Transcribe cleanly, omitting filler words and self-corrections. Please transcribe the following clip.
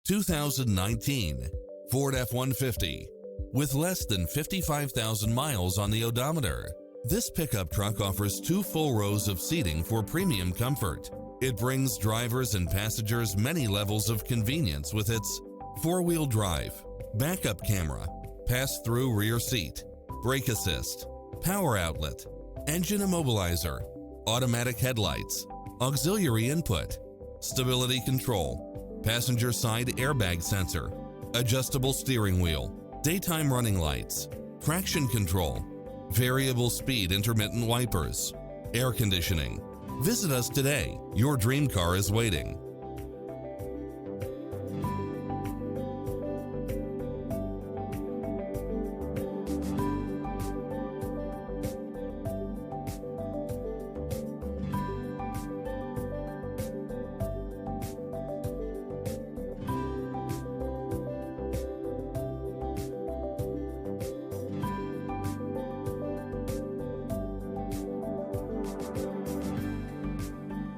2019 Ford F-150. With less than 55,000 miles on the odometer, this pickup truck offers 2 full rows of seating for premium comfort. It brings drivers and passengers many levels of convenience with its 4-wheel drive, backup camera, pass-through rear seat, brake assist, power outlet, engine immobilizer, automatic headlights, auxiliary input, stability control, passenger side airbag sensor, adjustable steering wheel, daytime running lights, traction control, variable speed intermittent wipers, air conditioning. Visit us today. Your dream car is waiting.